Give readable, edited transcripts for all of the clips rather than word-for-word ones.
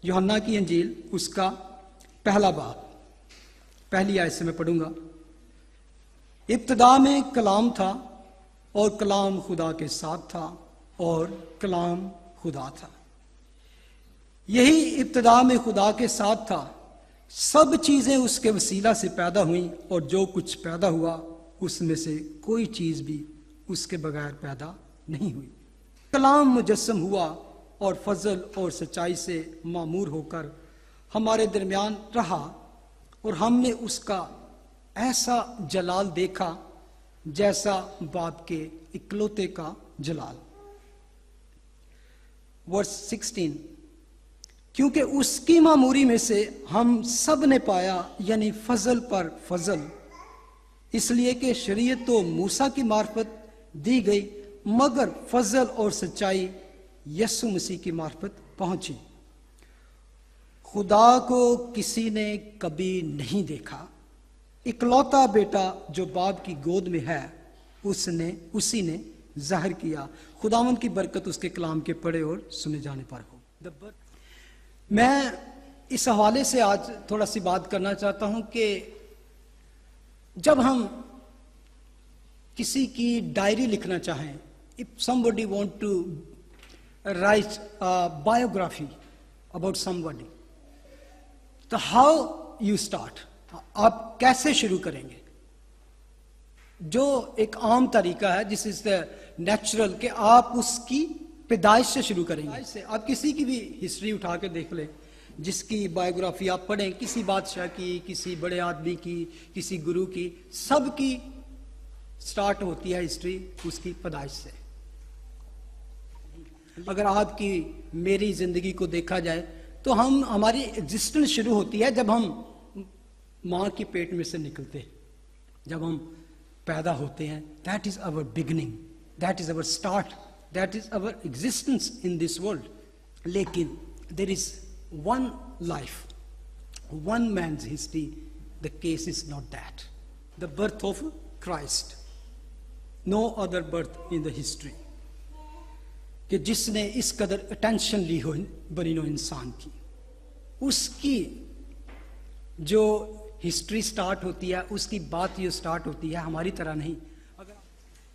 यूहन्ना की इंजील उसका पहला बाब, पहली आयत से मैं पढ़ूंगा। इब्तिदा में कलाम था और कलाम खुदा के साथ था और कलाम खुदा था। यही इब्तिदा में खुदा के साथ था। सब चीजें उसके वसीला से पैदा हुई और जो कुछ पैदा हुआ उसमें से कोई चीज भी उसके बगैर पैदा नहीं हुई। कलाम मुजस्सम हुआ और फजल और सच्चाई से मामूर होकर हमारे दरमियान रहा और हमने उसका ऐसा जलाल देखा जैसा बाप के इकलौते का जलाल। वर्स 16, क्योंकि उसकी मामूरी में से हम सब ने पाया, यानी फजल पर फजल, इसलिए कि शरीयत तो मूसा की मार्फत दी गई मगर फजल और सच्चाई यीशु मसीह की मार्फत पहुंची। खुदा को किसी ने कभी नहीं देखा, इकलौता बेटा जो बाप की गोद में है उसी ने जाहिर किया। खुदावंद की बरकत उसके कलाम के पढ़े और सुने जाने पर हो। मैं इस हवाले से आज थोड़ा सी बात करना चाहता हूं कि जब हम किसी की डायरी लिखना चाहें, if somebody want to write a biography about somebody, तो how you start, आप कैसे शुरू करेंगे? जो एक आम तरीका है, जिस इज द नेचुरल, कि आप उसकी पैदाइश से शुरू करेंगे। आप किसी की भी हिस्ट्री उठा के देख लें, जिसकी बायोग्राफी आप पढ़ें, किसी बादशाह की, किसी बड़े आदमी की, किसी गुरु की, सब की स्टार्ट होती है हिस्ट्री उसकी पैदाइश से। अगर आपकी मेरी जिंदगी को देखा जाए तो हमारी एग्जिस्टेंस शुरू होती है जब हम माँ की पेट में से निकलते हैं, जब हम पैदा होते हैं। That is our beginning, that is our start, that is our existence in this world. लेकिन there is one life, one man's history, the case is not that, the birth of Christ, no other birth in the history, कि जिसने इस कदर attention ली हो बनी no इंसान की, उसकी जो हिस्ट्री स्टार्ट होती है, उसकी बात ये स्टार्ट होती है, हमारी तरह नहीं।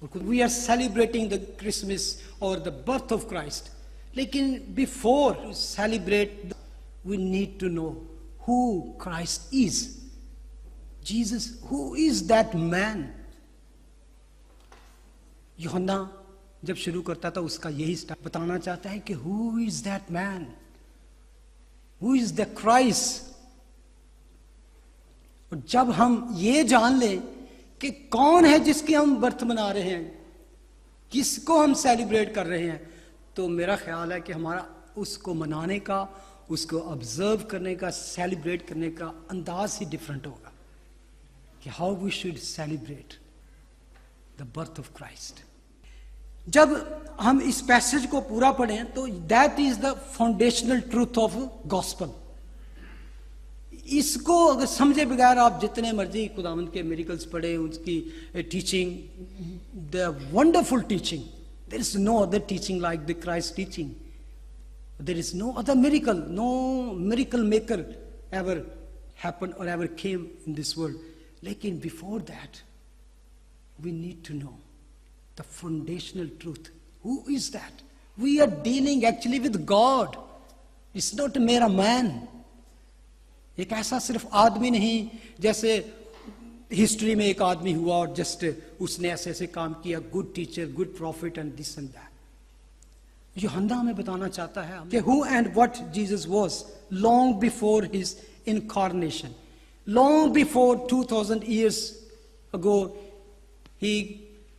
We are celebrating the Christmas और द बर्थ ऑफ क्राइस्ट, लेकिन before to celebrate we need to know who Christ is, Jesus, who is that man. यूहन्ना जब शुरू करता था उसका यही स्टार्ट बताना चाहता है कि who is that man, who is the Christ. और जब हम ये जान लें कि कौन है जिसकी हम बर्थ मना रहे हैं, किसको हम सेलिब्रेट कर रहे हैं, तो मेरा ख्याल है कि हमारा उसको मनाने का, उसको ऑब्जर्व करने का, सेलिब्रेट करने का अंदाज ही डिफरेंट होगा कि how we should celebrate the birth of Christ. जब हम इस पैसेज को पूरा पढ़ें तो that is the foundational truth of gospel. इसको अगर समझे बगैर आप जितने मर्जी खुदावंद के मिरेकल्स पढ़े, उसकी teaching, the wonderful teaching, there is no other teaching like the Christ teaching, there is no other miracle, no miracle maker ever happened और ever came in this world. लेकिन before that we need to know the foundational truth. Who is that? We are dealing actually with God. It's not a mere man. एक ऐसा सिर्फ आदमी नहीं, जैसे history में एक आदमी हुआ और जस्ट उसने ऐसे ऐसे काम किया, good teacher, good profit and this and that. यूहन्ना हमें बताना चाहता है कि who and what Jesus was long before his incarnation, long before 2000 years ago he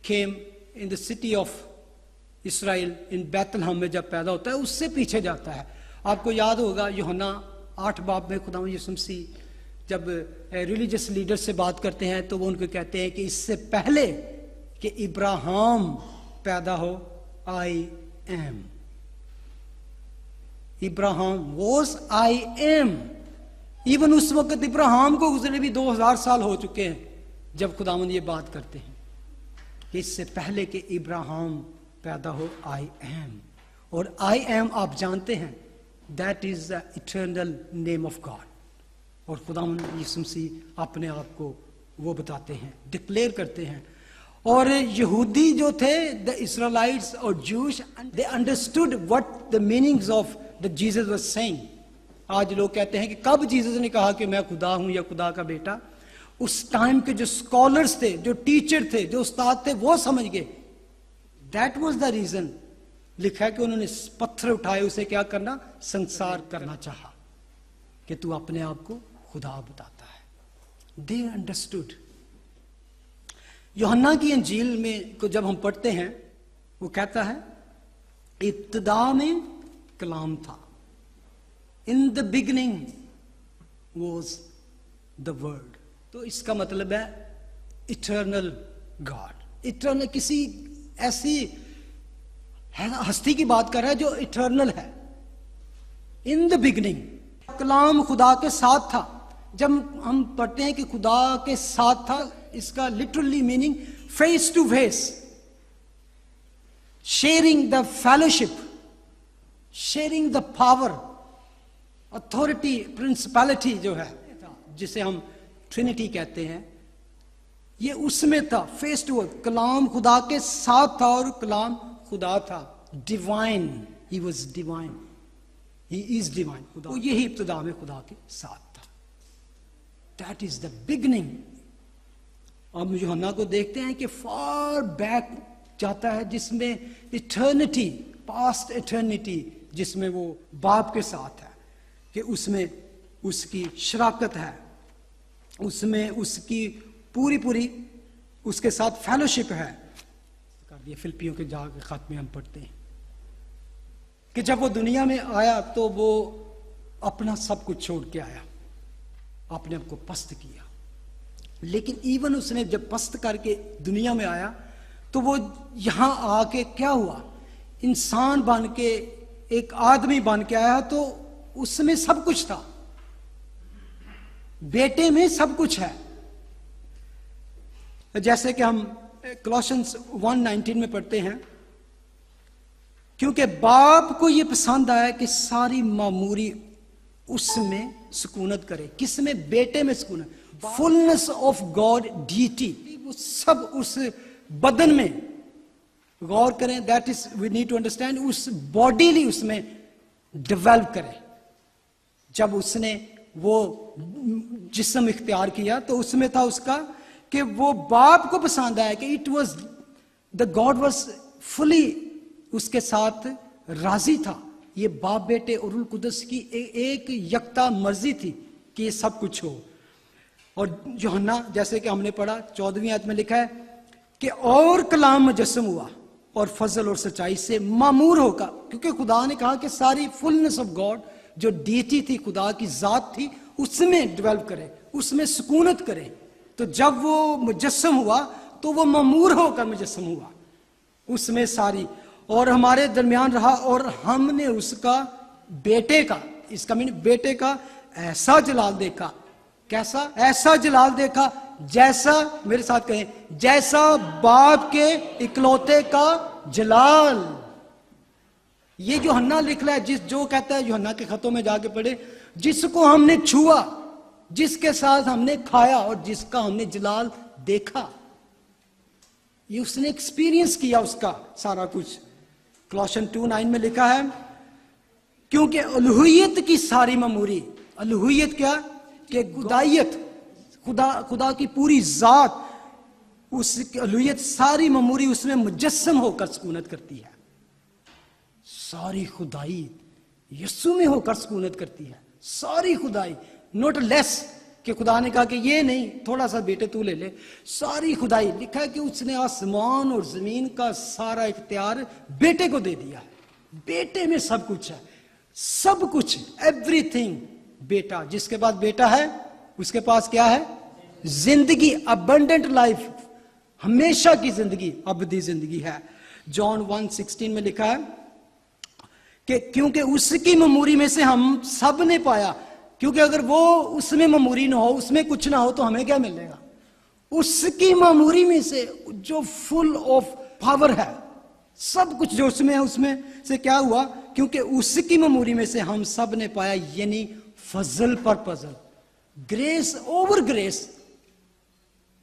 came in the city of Israel in Bethlehem में जब पैदा होता है, उससे पीछे जाता है। आपको याद होगा यूहन्ना 8 बाब में खुदावंद यीशु मसीह जब रिलीजियस लीडर से बात करते हैं तो वो उनको कहते हैं कि इससे पहले कि इब्राहिम पैदा हो, I am. Ibrahim was, I am. Even उस वक्त इब्राहिम को गुजरे भी 2000 साल हो चुके हैं जब खुदावंद ये बात करते हैं कि इससे पहले कि इब्राहिम पैदा हो, आई एम। और आई एम आप जानते हैं That is the eternal name of God. اور خداوند یسوع مسیح اپنے آپ کو وہ بتاتے ہیں, ڈکلیئر کرتے ہیں. اور یہودی جو تھے, the Israelites اور Jewish, they understood what the meanings of that Jesus was saying. آج لوگ کہتے ہیں کہ کب جیسس نے کہا کہ میں خدا ہوں یا خدا کا بیٹا. اس ٹائم کے جو اسکالرس تھے, جو ٹیچر تھے, جو استاد تھے, وہ سمجھ گئے. That was the reason. لکھا ہے کہ انہوں نے پتھر اٹھائے, اسے کیا کرنا, سنسار کرنا چاہا کہ تو اپنے آپ کو خدا بتاتا ہے. They understood. یوحنا کی انجیل میں کو جب ہم پڑھتے ہیں, وہ کہتا ہے ابتدا میں کلام تھا. In the beginning was the word. تو اس کا مطلب ہے eternal God. eternal کسی ایسی ہستی کی بات کر رہا ہے جو eternal ہے. In the beginning کلام خدا کے ساتھ تھا. جب ہم پڑھتے ہیں کہ خدا کے ساتھ تھا, اس کا literally meaning face to face, sharing the fellowship, sharing the power, authority, principality جو ہے, جسے ہم ٹرینٹی کہتے ہیں, یہ اس میں تھا. فیس ٹو فیس, کلام خدا کے ساتھ تھا اور کلام خدا تھا. Divine, he was divine, he is divine. خدا یہی ابتدا میں خدا کے ساتھ تھا. That is the beginning. ہم یوحنا کو دیکھتے ہیں کہ فار بیک جاتا ہے, جس میں ایٹرنیٹی, پاسٹ ایٹرنیٹی, جس میں وہ باپ کے ساتھ ہے, کہ اس میں اس کی شراکت ہے, اس میں اس کی پوری اس کے ساتھ فیلوشپ ہے. کر دیا فلپیوں کے جا کے خط میں ہم پڑھتے ہیں کہ جب وہ دنیا میں آیا تو وہ اپنا سب کچھ چھوڑ کے آیا, اپنے آپ کو پست کیا. لیکن ایون اس نے جب پست کر کے دنیا میں آیا تو وہ یہاں آ کے کیا ہوا, انسان بن کے, ایک آدمی بن کے آیا. تو اس میں سب کچھ تھا, بیٹے میں سب کچھ ہے. جیسے کہ ہم کولوسنس 1:19 میں پڑھتے ہیں, کیونکہ باپ کو یہ پسند آیا کہ ساری معموری اس میں سکونت کرے. کس میں؟ بیٹے میں سکونت. فلنس آف گاڈ ڈیٹی, وہ سب اس بدن میں. غور کریں, that is we need to understand, اس باڈیلی اس میں ڈیولپ کرے. جب اس نے وہ جسم اختیار کیا تو اس میں تھا اس کا کہ وہ باپ کو پسند آیا کہ it was the God was fully اس کے ساتھ راضی تھا. یہ باپ بیٹے اور روح القدس کی ایک یکتا مرضی تھی کہ یہ سب کچھ ہو. اور یوحنا جیسے کہ ہم نے پڑھا 14ویں آیت میں لکھا ہے کہ اور کلام مجسم ہوا اور فضل اور سچائی سے معمور ہوگا. کیونکہ خدا نے کہا کہ ساری فلنس آف گاڈ جو ڈیٹی تھی, خدا کی ذات تھی, اس میں ڈیولپ کرے, اس میں سکونت کرے. تو جب وہ مجسم ہوا تو وہ معمور ہو کر مجسم ہوا اس میں ساری, اور ہمارے درمیان رہا. اور ہم نے اس کا بیٹے کا, اس کا میننگ بیٹے کا ایسا جلال دیکھا. کیسا؟ ایسا جلال دیکھا جیسا, میرے ساتھ کہیں, جیسا باپ کے اکلوتے کا جلال. یہ یوحنا لکھ رہا ہے, جو کہتا ہے یوحنا کے خطوں میں جا کے پڑھے, جس کو ہم نے چھوا, جس کے ساتھ ہم نے کھایا اور جس کا ہم نے جلال دیکھا. یہ اس نے ایکسپیرینس کیا اس کا سارا کچھ. کولوسن 2:9 میں لکھا ہے کیونکہ الوہیت کی ساری معموری, الوہیت کیا کہ خدائیت, خدا کی پوری ذات, اس الوہیت ساری معموری اس میں مجسم ہو کر سکونت کرتی ہے. ساری خدائی یسوع میں ہو کر سکونت کرتی ہے. ساری خدائی, نوٹ لیس کہ خدا نے کہا کہ یہ نہیں تھوڑا سا بیٹے تو لے لے. ساری خدائی, لکھا ہے کہ اس نے آسمان اور زمین کا سارا اختیار بیٹے کو دے دیا ہے. بیٹے میں سب کچھ ہے, سب کچھ, ایوری تھنگ بیٹا. جس کے پاس بیٹا ہے اس کے پاس کیا ہے؟ زندگی, ابنڈنٹ لائف, ہمیشہ کی زندگی, ابدی زندگی ہے. جان 1:16 میں لکھا ہے کہ کیونکہ اس کی معموری میں سے ہم سب نے پایا. کیونکہ اگر وہ اس میں معموری نہ ہو, اس میں کچھ نہ ہو, تو ہمیں کیا ملے گا؟ اس کی معموری میں سے جو فل آف پاور ہے, سب کچھ جو اس میں ہے, اس میں سے کیا ہوا क्योंकि उसकी ममूरी में से हम सब ने पाया, यानी फजल पर फजल, ग्रेस ओवर ग्रेस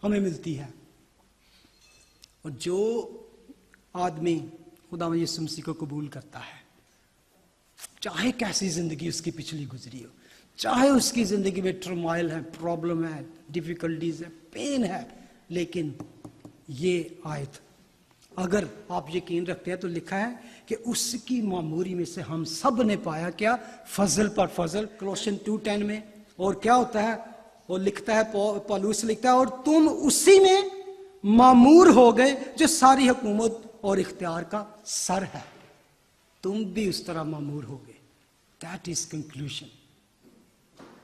हमें मिलती है। और जो आदमी खुदा यीशु मसीह को कबूल करता है, चाहे कैसी जिंदगी उसकी पिछली गुजरी हो, चाहे उसकी जिंदगी में टर्मोइल है, प्रॉब्लम है, डिफिकल्टीज है, पेन है, लेकिन ये आयत अगर आप यकीन रखते हैं तो लिखा है कि उसकी मामूरी में से हम सब ने पाया क्या, फजल पर फजल। कोलोसियन 2:10 में और क्या होता है, वो लिखता है, पौलुस लिखता है, और तुम उसी में मामूर हो गए जो सारी हुकूमत और इख्तियार का सर है। तुम भी उस तरह मामूर हो गए। दैट इज कंक्लूजन,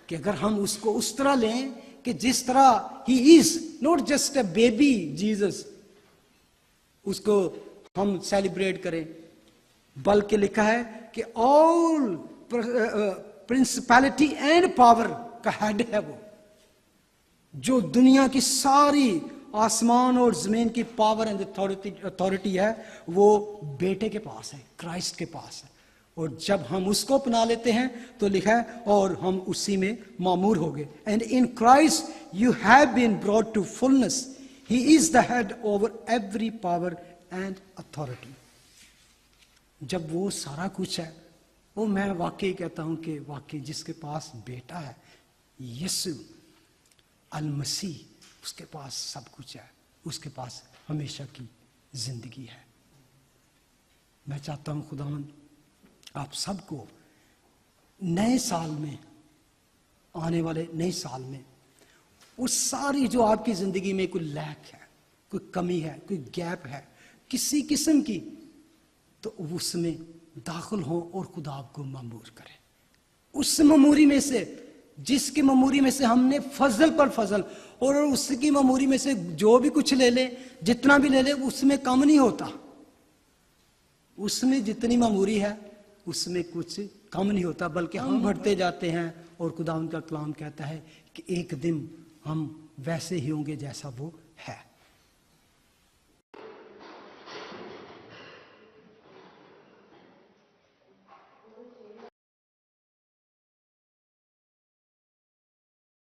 कि अगर हम उसको उस तरह लें कि जिस तरह he is, not just a baby Jesus, उसको हम सेलिब्रेट करें, बल्कि लिखा है कि ऑल प्रिंसिपैलिटी एंड पावर का हेड है वो, जो दुनिया की सारी आसमान और जमीन की पावर एंड अथॉरिटी है, वो बेटे के पास है, क्राइस्ट के पास है। और जब हम उसको अपना लेते हैं तो लिखा है और हम उसी में मामूर हो गए। And in Christ you have been brought to fullness, he is the head over every power and authority. जब वो सारा कुछ है, वो मैं वाकई कहता हूं कि वाकई जिसके पास बेटा है, यीशु अल मसीह, उसके पास सब कुछ है, उसके पास हमेशा की जिंदगी है। मैं चाहता हूं खुदावंद आप सबको नए साल में, आने वाले नए साल में, उस सारी जो आपकी जिंदगी में कोई लैक है, कोई कमी है, कोई गैप है किसी किस्म की, तो उसमें दाखिल हो और खुदा आपको मामूर करे। उस ममूरी में से, जिसकी ममूरी में से हमने फजल पर फजल, और उसकी ममूरी में से जो भी कुछ ले ले, जितना भी ले ले, उसमें कम नहीं होता। उसमें जितनी ममूरी है उसमें कुछ कम नहीं होता, बल्कि हम बढ़ते जाते हैं। और खुदा उनका कलाम कहता है कि एक दिन हम वैसे ही होंगे जैसा वो है।